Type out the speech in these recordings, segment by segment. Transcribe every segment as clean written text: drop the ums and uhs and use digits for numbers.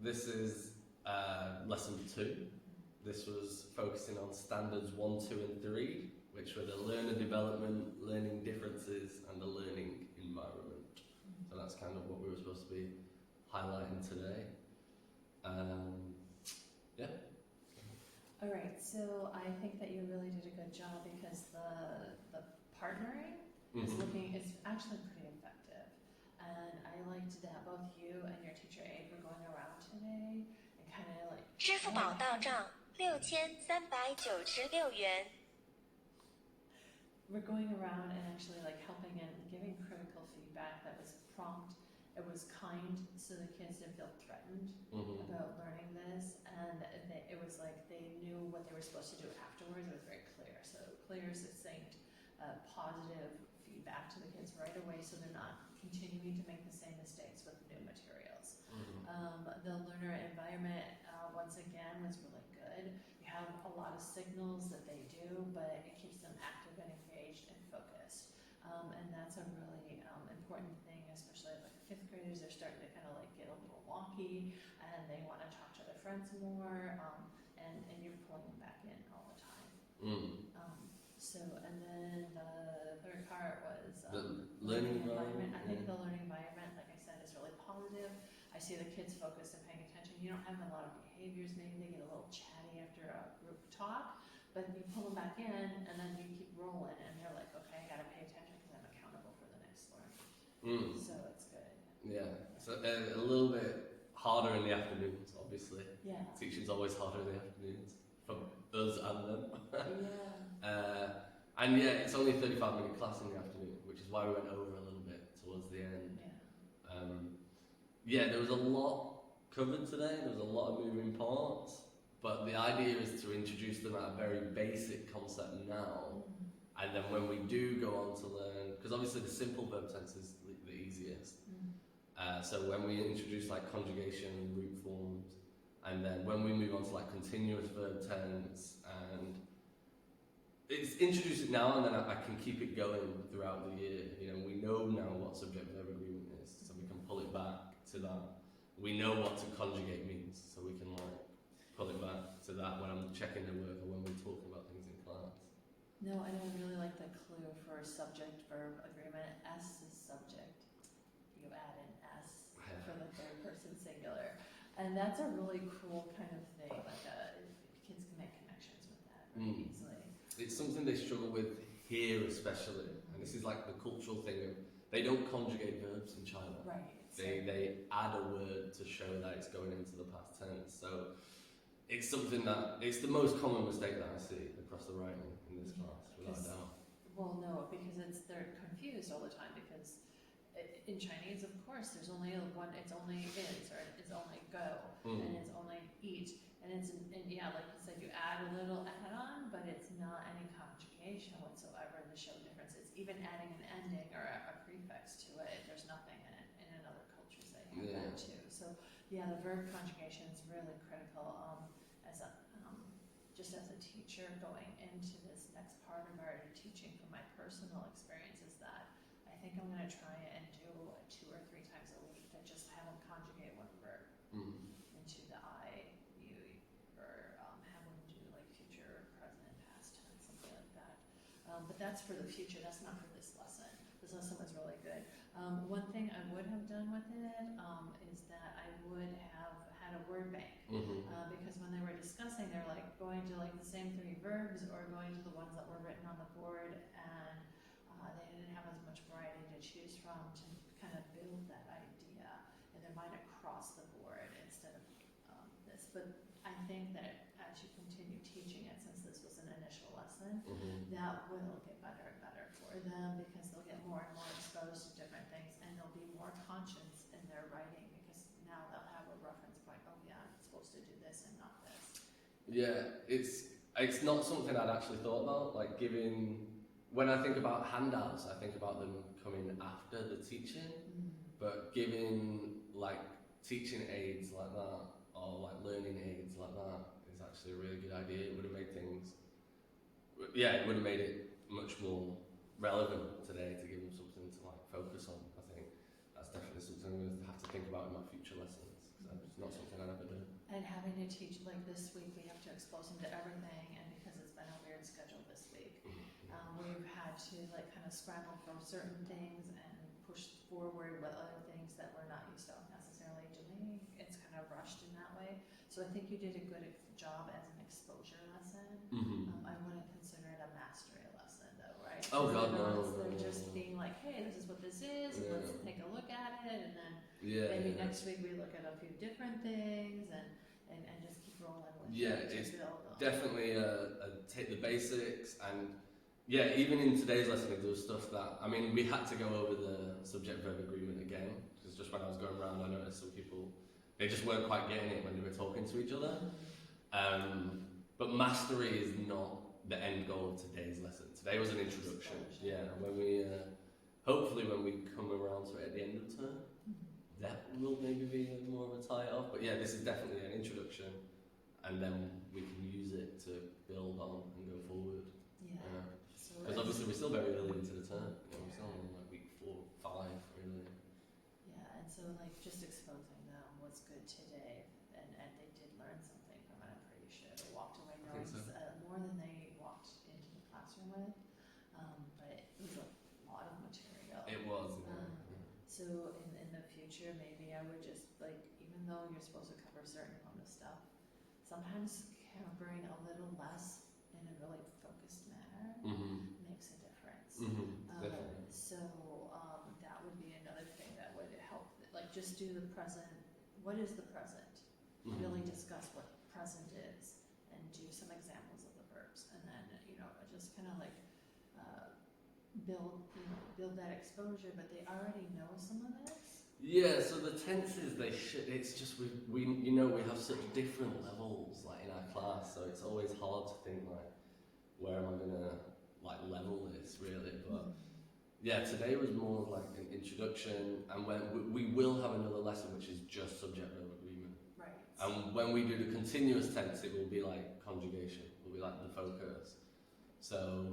this is lesson 2. This was focusing on standards 1, 2 and 3, which were the learner development, learning differences and the learning environment. So that's kind of what we were supposed to be highlighting today. Yeah. All right, so I think that you really did a good job because the partnering is actually pretty effective. And I liked that both you and your teacher aide were going around today and kind of like 支付宝到账6396元。 we're going around and actually like helping and giving critical feedback that was prompt. It was kind, so the kids didn't feel threatened about learning this, and it was like they knew what they were supposed to do afterwards. It was very clear, so clear, succinct, positive feedback to the kids right away, so they're not continuing to make the same mistakes with new materials. The learner environment, once again, was really good. You have a lot of signals that they do, but it keeps them active and engaged and focused. And that's a really important thing, especially like 5th graders. They're starting to kind of like get a little wonky, and they want to talk to their friends more, and you're pulling them back in all the time. And then the third part was the learning environment. I think the learning environment, like I said, is really positive. I see the kids focused and paying attention. You don't have a lot of behaviors. Maybe they get a little chatty after a group talk, but you pull them back in, and then you keep rolling, and they're like, okay, I got to pay attention because I'm accountable for the next learn. So it's good. Yeah, so a little bit harder in the afternoons, obviously. Yeah. Teaching's always harder in the afternoons, from us and them. Yeah. And yeah, it's only a 35-minute class in the afternoon, which is why we went over a little bit towards the end. Yeah, there was a lot covered today, there was a lot of moving parts, but the idea is to introduce them at a very basic concept now, and then when we do go on to learn, because obviously the simple verb tense is the easiest, so when we introduce like conjugation and root forms, and then when we move on to like continuous verb tense, and it's introduce it now and then I can keep it going throughout the year. You know, we know now what subject-verb agreement is, so we can pull it back to that. We know what to conjugate means, so we can like pull it back to that when I'm checking the work or when we're talking about things in class. No, and I really like the clue for subject-verb agreement. S is subject. You add an S for the third person singular. And that's a really cool kind of thing. Like kids can make connections with that really easily. It's something they struggle with here especially. And this is like the cultural thing of they don't conjugate verbs in China. Right. They add a word to show that it's going into the past tense. So it's something that, it's the most common mistake that I see across the writing in this class, without a doubt. Well, no, because they're confused all the time, because in Chinese, of course, there's only one, it's only is, or it's only go, and it's only eat. And yeah, like you said, you add a little add-on, but it's not any conjugation whatsoever to show difference. It's even adding an ending or a prefix to it. There's nothing in it. In other cultures, they have that too. So yeah, the verb conjugation is really critical. Just as a teacher going into this next part of our teaching, from my personal experience, is that I think I'm going to try and do 2 or 3 times a week that just have them conjugate one verb into the I, you, or have them do like future, present, past tense, something like that. But that's for the future. That's not for this lesson. This lesson was really good. One thing I would have done with it is that I would have had a word bank, because when they were discussing, they're like going to like the same 3 verbs or going to the ones that were written on the board, and they didn't have as much variety to choose from to kind of build that idea in their mind across the board instead of this. But I think that as you continue teaching it, since this was an initial lesson, that will get better and better for them, because they'll get more and more exposed to different things, and they'll be more conscious in their writing, because now they'll have a reference point. Oh yeah, I'm supposed to do this and not this. Yeah, it's not something I'd actually thought about. Like when I think about handouts, I think about them coming after the teaching, but giving like teaching aids like that, or like learning aids like that, is actually a really good idea. It would have made things, it would have made it much more relevant today to give them something to like focus on. I think that's definitely something I'm going to have to think about in my future lessons, because it's not something I'd And having to teach, like this week, we have to expose them to everything, and because it's been a weird schedule this week, we've had to like kind of scramble for certain things and push forward with other things that we're not used to necessarily doing. It's kind of rushed in that way. So I think you did a good job as an exposure lesson. I wouldn't consider it a mastery lesson though, right? Oh God, no. They're just being like, hey, this is what this is, and let's take a look at it, and then maybe next week we look at a few different things and just keep rolling with it. It's build on. definitely take the basics, and yeah, even in today's lesson there was stuff that, I mean, we had to go over the subject-verb agreement again, because just when I was going around I noticed some people, they just weren't quite getting it when they were talking to each other. But mastery is not the end goal of today's lesson. Today was an introduction. Yeah, when we hopefully when we come around to it at the end of the term, that will maybe be more of a tie-off. But yeah, this is definitely an introduction, and then we can use it to build on and go forward. Yeah. Because obviously we're still very early into the term. You know, we're still in like week 4, 5, really. Yeah, and so like just exposing them what's good today, and they did learn something from it. I'm pretty sure they walked away knowing more than they walked into the classroom with. But it was a lot of material. It was. So in the future, maybe I would just like, even though you're supposed to cover a certain amount of stuff, sometimes covering a little less in a really focused manner makes a difference. Definitely. So that would be another thing that would help. Like just do the present. What is the present? Really discuss what present is, and do some examples of the verbs, and then just kind of like build that exposure. But they already know some of this. Yeah, so the tenses, it's just we we have such different levels like in our class, so it's always hard to think like, where am I gonna like level this really? But yeah, today was more like an introduction, and when we will have another lesson which is just subject-verb agreement. Right. And when we do the continuous tense, it will be like conjugation, will be like the focus. So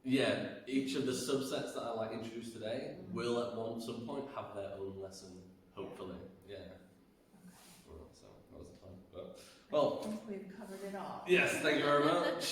yeah, each of the subsets that I like introduced today will at some point have their own lesson, hopefully. Yeah. Okay. Well, so that was the plan. But, well, I think we've covered it all. yes, thank you very much.